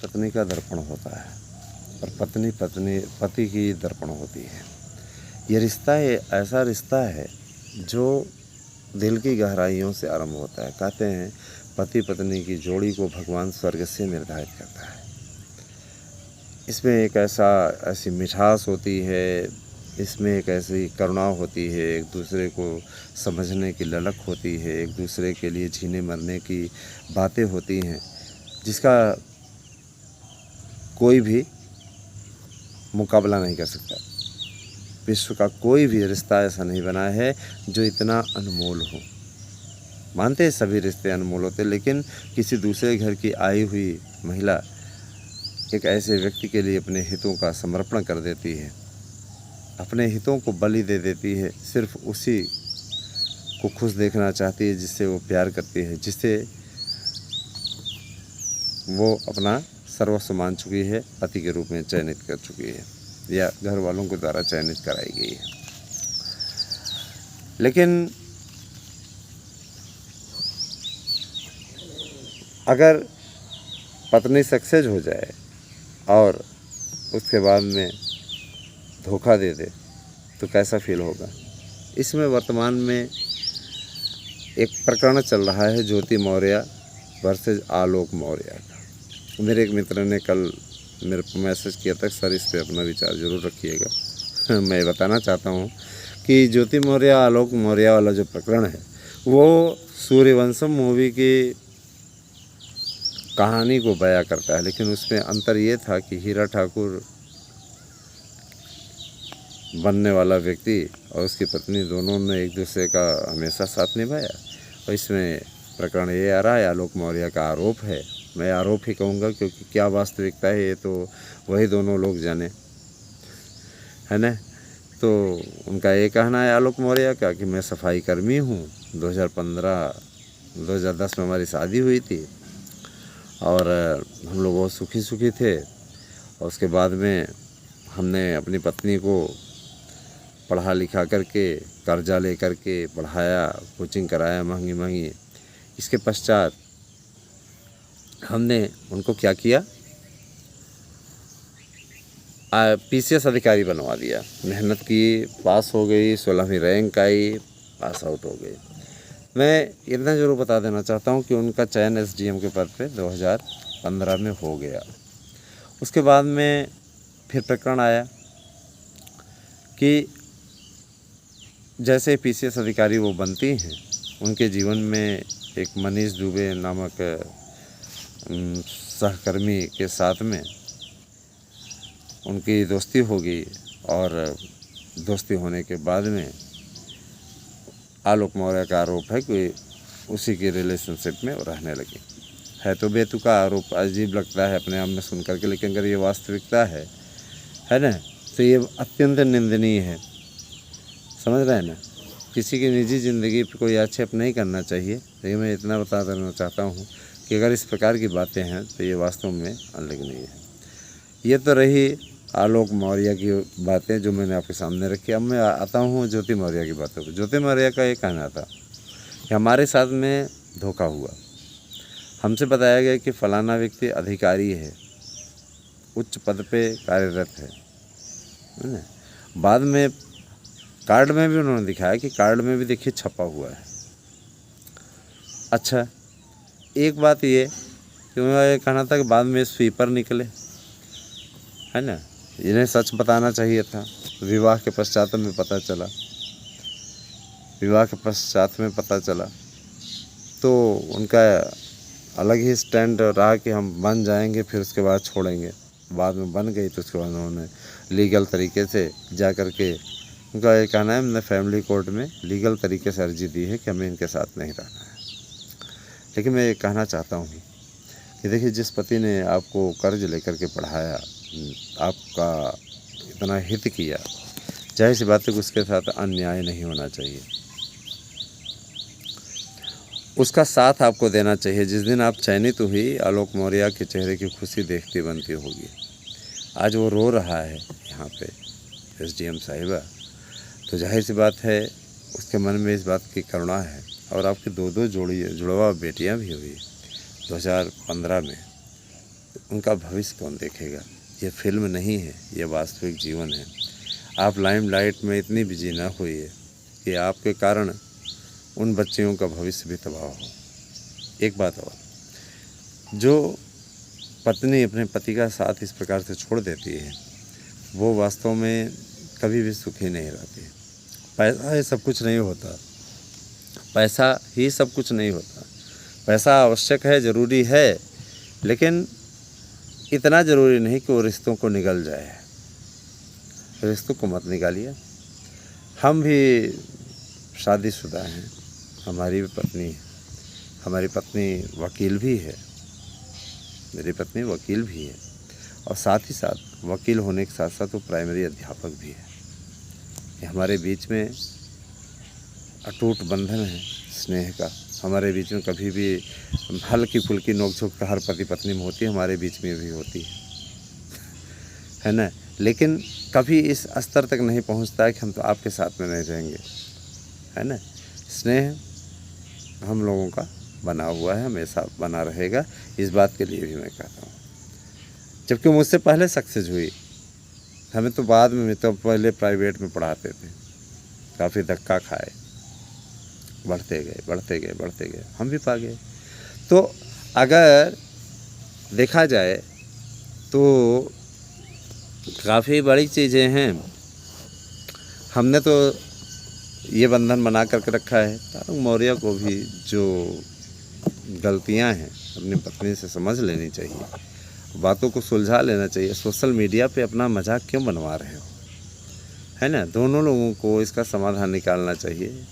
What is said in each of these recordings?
पत्नी का दर्पण होता है और पत्नी पति की दर्पण होती है। ये रिश्ता ऐसा रिश्ता है जो दिल की गहराइयों से आरंभ होता है। कहते हैं पति पत्नी की जोड़ी को भगवान स्वर्ग से निर्धारित करता है। इसमें एक ऐसी मिठास होती है, इसमें एक ऐसी करुणा होती है, एक दूसरे को समझने की ललक होती है, एक दूसरे के लिए जीने मरने की बातें होती हैं, जिसका कोई भी मुकाबला नहीं कर सकता। विश्व का कोई भी रिश्ता ऐसा नहीं बना है जो इतना अनमोल हो। मानते हैं सभी रिश्ते अनमोल होते, लेकिन किसी दूसरे घर की आई हुई महिला एक ऐसे व्यक्ति के लिए अपने हितों का समर्पण कर देती है, अपने हितों को बलि दे देती है, सिर्फ उसी को खुश देखना चाहती है जिससे वो प्यार करती है, जिससे वो अपना सर्वस्व मान चुकी है, पति के रूप में चयनित कर चुकी है या घर वालों के द्वारा चयनित कराई गई है। लेकिन अगर पत्नी सक्सेस हो जाए और उसके बाद में धोखा दे दे तो कैसा फील होगा। इसमें वर्तमान में एक प्रकरण चल रहा है ज्योति मौर्य वर्सेस आलोक मौर्य का। मेरे एक मित्र ने कल मेरे को मैसेज किया था, सर इस पे अपना विचार ज़रूर रखिएगा। मैं बताना चाहता हूँ कि ज्योति मौर्य आलोक मौर्य वाला जो प्रकरण है वो सूर्यवंशम मूवी की कहानी को बयां करता है, लेकिन उसमें अंतर ये था कि हीरा ठाकुर बनने वाला व्यक्ति और उसकी पत्नी दोनों ने एक दूसरे का हमेशा साथ निभाया। और इसमें प्रकरण ये आ रहा है, आलोक मौर्य का आरोप है, मैं आरोप ही कहूँगा क्योंकि क्या वास्तविकता है ये तो वही दोनों लोग जाने, है ना। तो उनका ये कहना है आलोक मौर्य का कि मैं सफाई कर्मी हूँ, 2010 में हमारी शादी हुई थी और हम लोग बहुत सुखी थे। और उसके बाद में हमने अपनी पत्नी को पढ़ा लिखा करके कर्जा ले करके पढ़ाया, कोचिंग कराया महंगी। इसके पश्चात हमने उनको क्या किया, PCS अधिकारी बनवा दिया। मेहनत की, पास हो गई, 16वीं रैंक आई, पास आउट हो गई। मैं इतना ज़रूर बता देना चाहता हूँ कि उनका चयन SDM के पद पे 2015 में हो गया। उसके बाद में फिर प्रकरण आया कि जैसे PCS अधिकारी वो बनती हैं, उनके जीवन में एक मनीष दुबे नामक सहकर्मी के साथ में उनकी दोस्ती हो गई और दोस्ती होने के बाद में आलोक मौर्य का आरोप है कि उसी की रिलेशनशिप में वो रहने लगी। है तो बेतुका आरोप, अजीब लगता है अपने आप में सुन करके, लेकिन अगर ये वास्तविकता है ना, तो ये अत्यंत निंदनीय है। समझ रहे हैं ना। किसी की निजी ज़िंदगी पर कोई आक्षेप नहीं करना चाहिए, लेकिन मैं इतना बता देना चाहता हूँ कि अगर इस प्रकार की बातें हैं तो ये वास्तव में अनलगनीय है। ये तो रही आलोक मौर्य की बातें जो मैंने आपके सामने रखी। अब मैं आता हूँ ज्योति मौर्य की बातों पर। ज्योति मौर्य का ये कहना था कि हमारे साथ में धोखा हुआ, हमसे बताया गया कि फलाना व्यक्ति अधिकारी है, उच्च पद पे कार्यरत है ना। बाद में कार्ड में भी उन्होंने दिखाया कि कार्ड में भी देखिए छपा हुआ है। अच्छा, एक बात ये कि उन्होंने ये कहना था कि बाद में स्वीपर निकले, है ना। इन्हें सच बताना चाहिए था। विवाह के पश्चात में पता चला तो उनका अलग ही स्टैंड रहा कि हम बन जाएंगे फिर उसके बाद छोड़ेंगे। बाद में बन गई तो उसके बाद उन्होंने लीगल तरीके से जा कर के, उनका ये कहना है हमने फैमिली कोर्ट में लीगल तरीके से अर्जी दी है कि हमें इनके साथ नहीं रहना है। लेकिन मैं ये कहना चाहता हूँ कि देखिए, जिस पति ने आपको कर्ज लेकर के पढ़ाया, आपका इतना हित किया, जाहिर सी बात है कि उसके साथ अन्याय नहीं होना चाहिए, उसका साथ आपको देना चाहिए। जिस दिन आप चयनित हुई, आलोक मौर्य के चेहरे की खुशी देखती बनती होगी। आज वो रो रहा है यहाँ पे SDM साहिबा, तो जाहिर सी बात है उसके मन में इस बात की करुणा है। और आपकी दो जुड़वा बेटियाँ भी हुई 2015 में, उनका भविष्य कौन देखेगा। ये फिल्म नहीं है, ये वास्तविक जीवन है। आप लाइमलाइट में इतनी बिजी ना होइए कि आपके कारण उन बच्चियों का भविष्य भी तबाह हो। एक बात और, जो पत्नी अपने पति का साथ इस प्रकार से छोड़ देती है, वो वास्तव में कभी भी सुखी नहीं रहती। पैसा ही सब कुछ नहीं होता, पैसा ही सब कुछ नहीं होता। पैसा आवश्यक है, ज़रूरी है, लेकिन इतना ज़रूरी नहीं कि वो रिश्तों को निगल जाए। रिश्तों को मत निकालिए। हम भी शादीशुदा हैं, हमारी भी पत्नी है, हमारी पत्नी वकील भी है, मेरी पत्नी वकील भी है, और साथ ही साथ वकील होने के साथ साथ वो प्राइमरी अध्यापक भी है। ये हमारे बीच में अटूट बंधन है स्नेह का। हमारे बीच में कभी भी हल्की फुल्की नोक-झोंक तो हर पति पत्नी में होती है, हमारे बीच में भी होती है ना। लेकिन कभी इस स्तर तक नहीं पहुंचता है कि हम तो आपके साथ में नहीं रहेंगे, है ना। स्नेह हम लोगों का बना हुआ है, हमेशा बना रहेगा। इस बात के लिए भी मैं कहता हूँ, जबकि मुझसे पहले सक्सेस हुई, हमें तो बाद में, तो पहले प्राइवेट में पढ़ाते थे, काफ़ी धक्का खाए, बढ़ते गए, हम भी पा गए। तो अगर देखा जाए तो काफ़ी बड़ी चीज़ें हैं। हमने तो ये बंधन बना करके रखा है। तारक मौर्य को भी जो गलतियां हैं अपनी पत्नी से समझ लेनी चाहिए, बातों को सुलझा लेना चाहिए। सोशल मीडिया पे अपना मजाक क्यों बनवा रहे हो, है ना। दोनों लोगों को इसका समाधान निकालना चाहिए।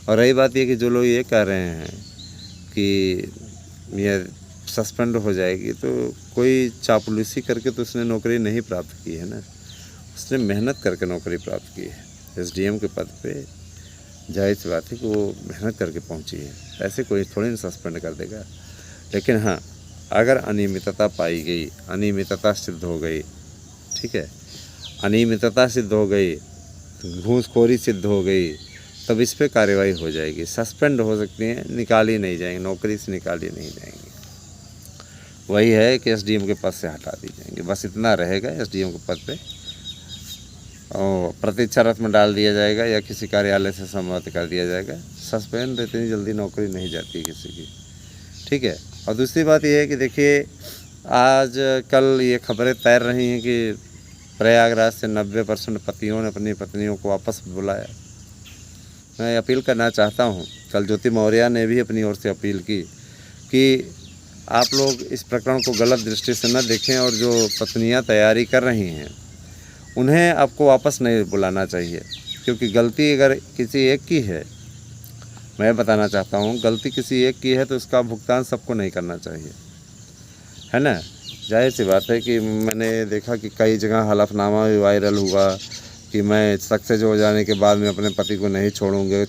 और रही बात ये कि जो लोग ये कह रहे हैं कि ये सस्पेंड हो जाएगी, तो कोई चापलूसी करके तो उसने नौकरी नहीं प्राप्त की है ना, उसने मेहनत करके नौकरी प्राप्त की है। एसडीएम के पद पे जाहिर सी बात है कि वो मेहनत करके पहुंची है, ऐसे कोई थोड़ी ना सस्पेंड कर देगा। लेकिन हाँ, अगर अनियमितता पाई गई, अनियमितता सिद्ध हो गई, ठीक है, अनियमितता सिद्ध हो गई, घूसखोरी सिद्ध हो गई, तब इस पे कार्रवाई हो जाएगी। सस्पेंड हो सकती हैं, निकाली नहीं जाएंगी, नौकरी से निकाली नहीं जाएंगी। वही है कि एसडीएम के पद से हटा दी जाएंगे, बस इतना रहेगा। एसडीएम के पद पे और प्रतीक्षा रथ में डाल दिया जाएगा या किसी कार्यालय से सम्मत कर दिया जाएगा। सस्पेंड इतनी जल्दी नौकरी नहीं जाती किसी की, ठीक है। और दूसरी बात यह है कि देखिए, आज कल ये खबरें तैर रही हैं कि प्रयागराज से 90% पतियों ने अपनी पत्नियों को वापस बुलाया। मैं अपील करना चाहता हूँ, कल ज्योति मौर्य ने भी अपनी ओर से अपील की कि आप लोग इस प्रकरण को गलत दृष्टि से न देखें, और जो पत्नियां तैयारी कर रही हैं उन्हें आपको वापस नहीं बुलाना चाहिए, क्योंकि गलती अगर किसी एक की है, मैं बताना चाहता हूँ, गलती किसी एक की है तो उसका भुगतान सबको नहीं करना चाहिए, है ना। जाहिर सी बात है कि मैंने देखा कि कई जगह हलफनामा भी वायरल हुआ कि मैं सक्सेस हो जाने के बाद में अपने पति को नहीं छोड़ूंगे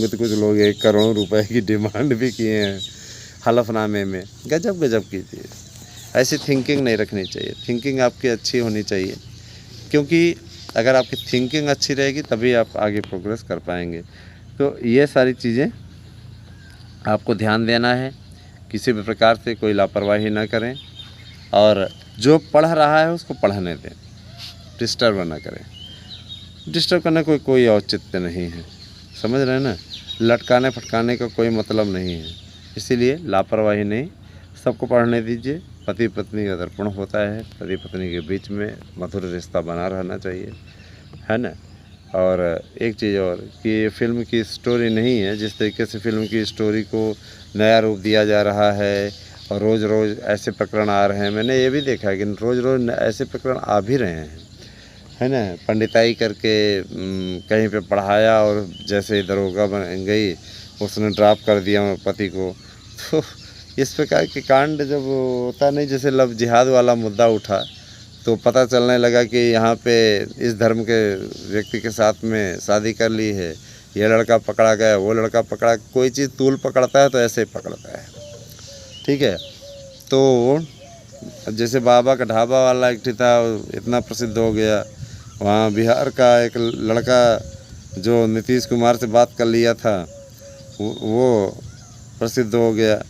तो कुछ लोग 1 करोड़ रुपए की डिमांड भी किए हैं हलफनामे में। गजब की चीज़। ऐसी थिंकिंग नहीं रखनी चाहिए, थिंकिंग आपकी अच्छी होनी चाहिए, क्योंकि अगर आपकी थिंकिंग अच्छी रहेगी तभी आप आगे प्रोग्रेस कर पाएंगे। तो ये सारी चीज़ें आपको ध्यान देना है, किसी भी प्रकार से कोई लापरवाही ना करें, और जो पढ़ रहा है उसको पढ़ने दें, डिस्टर्ब ना करें। डिस्टर्ब करने कोई औचित्य नहीं है, समझ रहे हैं ना। लटकाने फटकाने का कोई मतलब नहीं है, इसीलिए लापरवाही नहीं, सबको पढ़ने दीजिए। पति पत्नी का दर्पण होता है, पति पत्नी के बीच में मधुर रिश्ता बना रहना चाहिए, है ना। और एक चीज़ और कि फिल्म की स्टोरी नहीं है, जिस तरीके से फिल्म की स्टोरी को नया रूप दिया जा रहा है और रोज़ रोज़ ऐसे प्रकरण आ रहे हैं। मैंने ये भी देखा है कि रोज़ रोज़ ऐसे प्रकरण आ भी रहे हैं, है ना। पंडिताई करके कहीं पे पढ़ाया और जैसे ही दरोगा बन गई उसने ड्रॉप कर दिया पति को। तो इस प्रकार के कांड जब होता नहीं, जैसे लव जिहाद वाला मुद्दा उठा तो पता चलने लगा कि यहाँ पे इस धर्म के व्यक्ति के साथ में शादी कर ली है, ये लड़का पकड़ा गया, वो लड़का पकड़ा। कोई चीज़ तूल पकड़ता है तो ऐसे ही पकड़ता है, ठीक है। तो जैसे बाबा का ढाबा वाला एक था, इतना प्रसिद्ध हो गया। वहाँ बिहार का एक लड़का जो नीतीश कुमार से बात कर लिया था, वो प्रसिद्ध हो गया।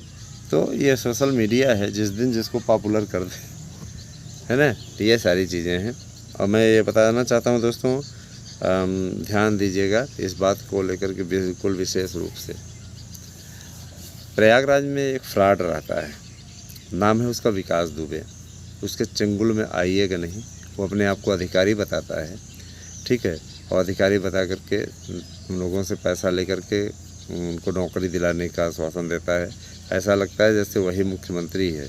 तो ये सोशल मीडिया है, जिस दिन जिसको पॉपुलर कर दे, है ना। तो ये सारी चीज़ें हैं। और मैं ये बताना चाहता हूँ दोस्तों, ध्यान दीजिएगा इस बात को लेकर के बिल्कुल विशेष रूप से। प्रयागराज में एक फ्रॉड रहता है, नाम है उसका विकास दुबे। उसके चंगुल में आइएगा नहीं। वो अपने आप को अधिकारी बताता है, ठीक है, और अधिकारी बता करके लोगों से पैसा लेकर के उनको नौकरी दिलाने का आश्वासन देता है। ऐसा लगता है जैसे वही मुख्यमंत्री है,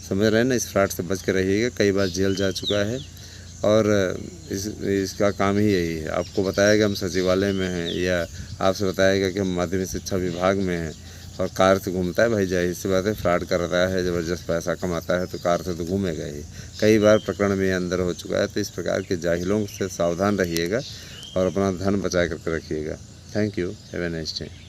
समझ रहे हैं ना। इस फ्रॉड से बच कर रहिएगा। कई बार जेल जा चुका है और इसका काम ही यही है। आपको बताएगा हम सचिवालय में हैं, या आपसे बताएगा कि हम माध्यमिक शिक्षा विभाग में हैं, और कार से घूमता है। भाई जाहिर सी बात है, फ्रॉड कर रहा है, ज़बरदस्त पैसा कमाता है, तो कार से तो घूमेगा ही। कई बार प्रकरण में अंदर हो चुका है। तो इस प्रकार के जाहिलों से सावधान रहिएगा और अपना धन बचा करके रखिएगा। Thank you. Have a nice day.